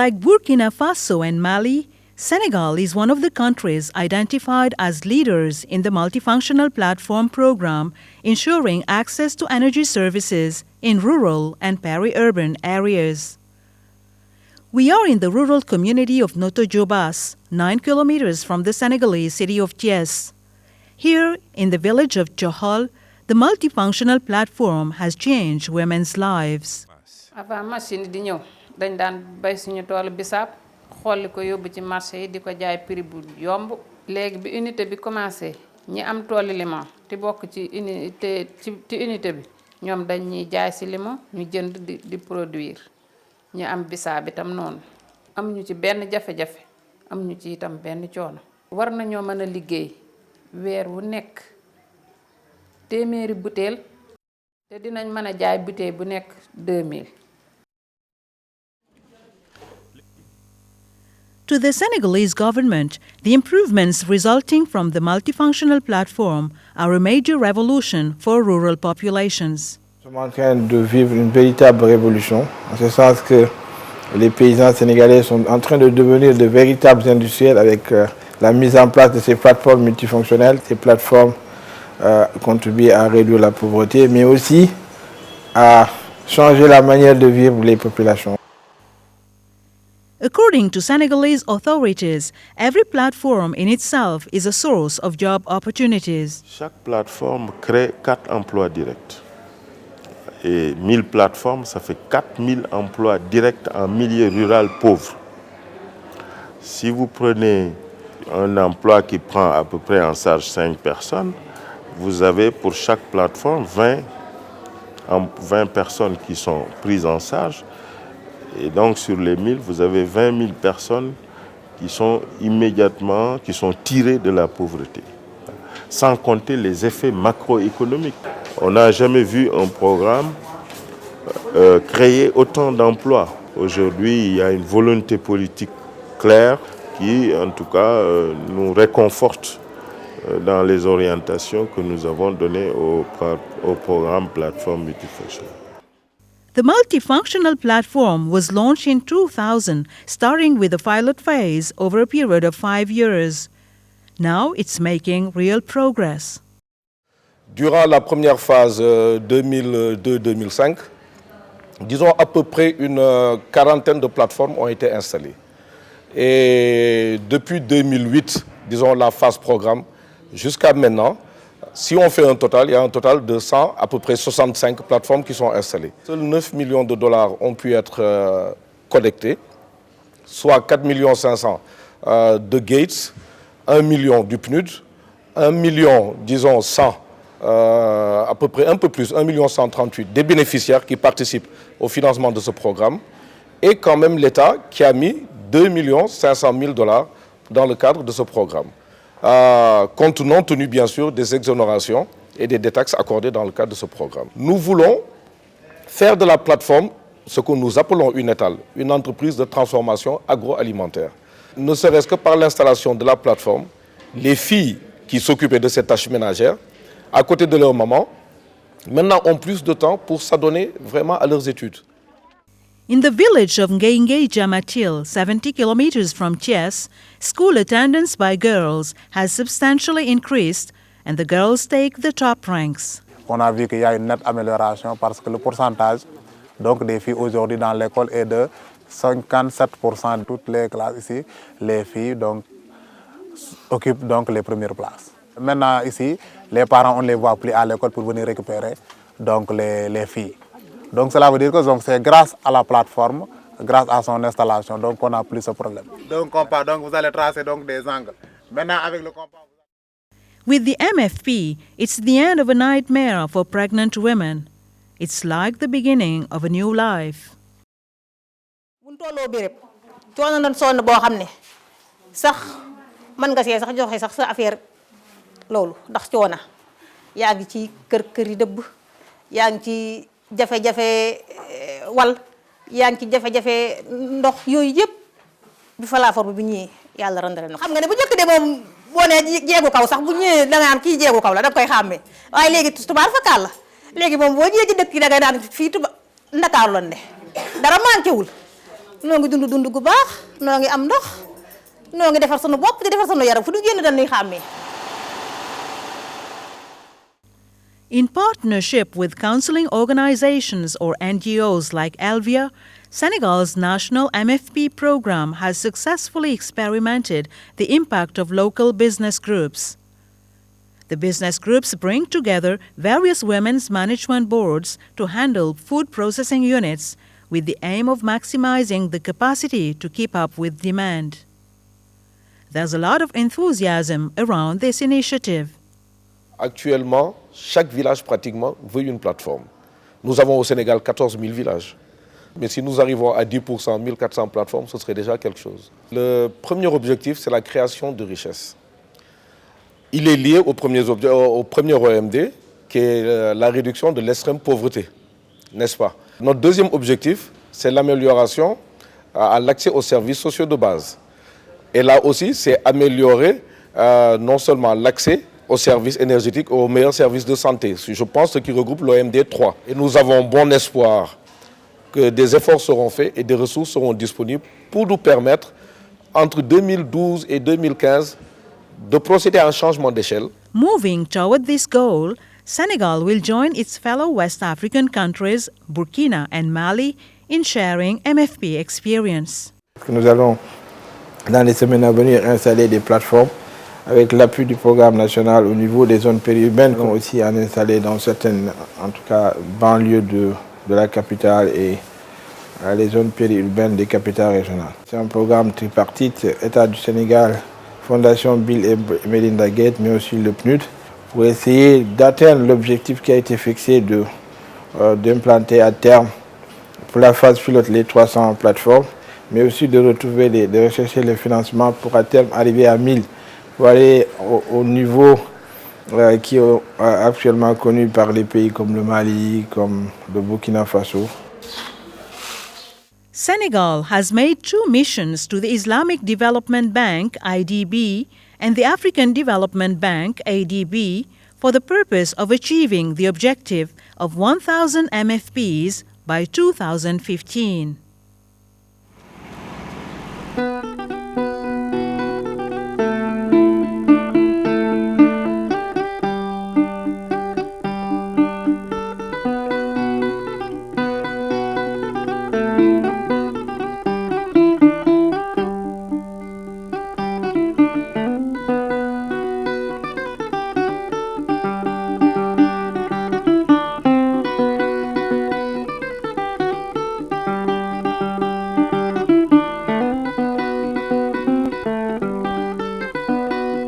Like Burkina Faso and Mali, Senegal is one of the countries identified as leaders in the Multifunctional Platform program, ensuring access to energy services in rural and peri-urban areas. We are in the rural community of Noto Diobass, 9 kilometers from the Senegalese city of Thiès. Here, in the village of Diohol, the multifunctional platform has changed women's lives. Avant machine di ñew dañ daan bay suñu toolu bisaab xolli ko yóbbu ci marché yi di ko jaay prix bu yomb léegi bi unité bi commencé ñi am toolu limon te bokk ci unité bi ñoom dañ ñuy jaay ci limon ñu jënd di produire ñi am bisaab itam noonu am ñu ci benn jafe-jafe am ñu ci itam benn coono war nañoo mën a liggéey weer wu nekk téeméeri butéel te dinañ mën a jaay butéel bu nekk 2000. To the Senegalese government, the improvements resulting from the multifunctional platform are a major revolution for rural populations. Nous sommes en train de vivre une véritable révolution, en ce sens que les paysans sénégalais sont en train de devenir de véritables industriels avec la mise en place de ces plateformes multifonctionnelles. Ces plateformes contribuent à réduire la pauvreté, mais aussi à changer la manière de vivre les populations. According to Senegalese authorities, every platform in itself is a source of job opportunities. Chaque plateforme crée 4 emplois directs. Et 1000 plateformes, ça fait 4000 emplois directs en milieu rural pauvre. Si vous prenez un emploi qui prend à peu près en charge 5 personnes, vous avez pour chaque plateforme 20 personnes qui sont prises en charge. Et donc sur les 1000, vous avez 20 000 personnes qui sont tirées de la pauvreté. Sans compter les effets macroéconomiques. On n'a jamais vu un programme créer autant d'emplois. Aujourd'hui, il y a une volonté politique claire qui, en tout cas, nous réconforte dans les orientations que nous avons données au programme Plateforme Multifonctionnelle. The multifunctional platform was launched in 2000, starting with a pilot phase over a period of 5 years. Now it's making real progress. Durant la première phase 2002-2005, disons à peu près une quarantaine de plateformes ont été installées. Et depuis 2008, disons la phase programme, jusqu'à maintenant, si on fait un total, il y a un total de à peu près 65 plateformes qui sont installées. Seuls 9 millions de dollars ont pu être collectés, soit 4,5 millions de Gates, 1 million du PNUD, 1 million, disons 100, à peu près un peu plus, 1 138 des bénéficiaires qui participent au financement de ce programme, et quand même l'État qui a mis 2 500 000 dollars dans le cadre de ce programme. Compte non tenu bien sûr des exonérations et des détaxes accordées dans le cadre de ce programme. Nous voulons faire de la plateforme ce que nous appelons une ETAL, une entreprise de transformation agroalimentaire. Ne serait-ce que par l'installation de la plateforme, les filles qui s'occupaient de ces tâches ménagères, à côté de leur maman, maintenant ont plus de temps pour s'adonner vraiment à leurs études. In the village of Ngenge Jamatil, 70 kilometers from Thiès, school attendance by girls has substantially increased and the girls take the top ranks. On a vu qu'il y a une nette amélioration parce que le pourcentage donc, des filles aujourd'hui dans l'école est de 57%. Toutes les classes ici, les filles donc, occupent donc les premières places. Maintenant ici, les parents on ne les voit plus à l'école pour venir récupérer donc, les filles. Donc cela veut dire que c'est grâce à la plateforme, grâce à son installation, donc on n'a plus ce problème. Donc vous allez tracer donc des angles. Maintenant avec le compas. With the MFP, it's the end of a nightmare for pregnant women. It's like the beginning of a new life. buñ tolloo béréb coono nañ sonn boo xam ne sax mën nga see sax joxe sax sa affaire loolu ndax coono yaa ngi ci kër yi dëbb yaa ngi ci jafe-jafe wal yaa ngi ci jafe-jafe ndox yooyu yëpp bi falaa forme bi ñëwee yàlla randale na xam nga ne bu njëkk de moom boo nee jeegu kaw sax bu ñëwee da nga naan kii jeegu kaw la da koy xàmmee waaye léegi tubaar fakkaal la léegi moom boo ñëwee ci dëkk yi da ngay naan fii Ndakaaru lan ne dara manqué wul noo ngi dund gu baax noo ngi am ndox noo ngi defar sunu bopp te defar sunu yaram fu du génn dañuy xàmmee. In partnership with counseling organizations or NGOs like Elvia, Senegal's national MFP program has successfully experimented the impact of local business groups. The business groups bring together various women's management boards to handle food processing units with the aim of maximizing the capacity to keep up with demand. There's a lot of enthusiasm around this initiative. Actuellement, chaque village pratiquement veut une plateforme. Nous avons au Sénégal 14 000 villages. Mais si nous arrivons à 10%, 1400 plateformes, ce serait déjà quelque chose. Le premier objectif, c'est la création de richesses. Il est lié au premier OMD, qui est la réduction de l'extrême pauvreté, n'est-ce pas? Notre deuxième objectif, c'est l'amélioration à l'accès aux services sociaux de base. Et là aussi, c'est améliorer non seulement l'accès aux services énergétiques, aux meilleurs services de santé. Je pense ce qui regroupe l'OMD 3. Et nous avons bon espoir que des efforts seront faits et des ressources seront disponibles pour nous permettre, entre 2012 et 2015, de procéder à un changement d'échelle. Moving toward this goal, Senegal will join its fellow West African countries, Burkina and Mali, in sharing MFP experience. Nous allons, dans les semaines à venir, installer des plateformes avec l'appui du programme national au niveau des zones périurbaines, qu'on aussi en installé dans certaines, en tout cas, banlieues de la capitale et les zones périurbaines des capitales régionales. C'est un programme tripartite, État du Sénégal, Fondation Bill et Melinda Gates, mais aussi le PNUD, pour essayer d'atteindre l'objectif qui a été fixé d'implanter à terme, pour la phase pilote, les 300 plateformes, mais aussi de rechercher les financements pour à terme arriver à 1000, pour aller au niveau qui est actuellement connu par les pays comme le Mali, comme le Burkina Faso. Senegal has made 2 missions to the Islamic Development Bank, IDB, and the African Development Bank, ADB, for the purpose of achieving the objective of 1,000 MFPs by 2015.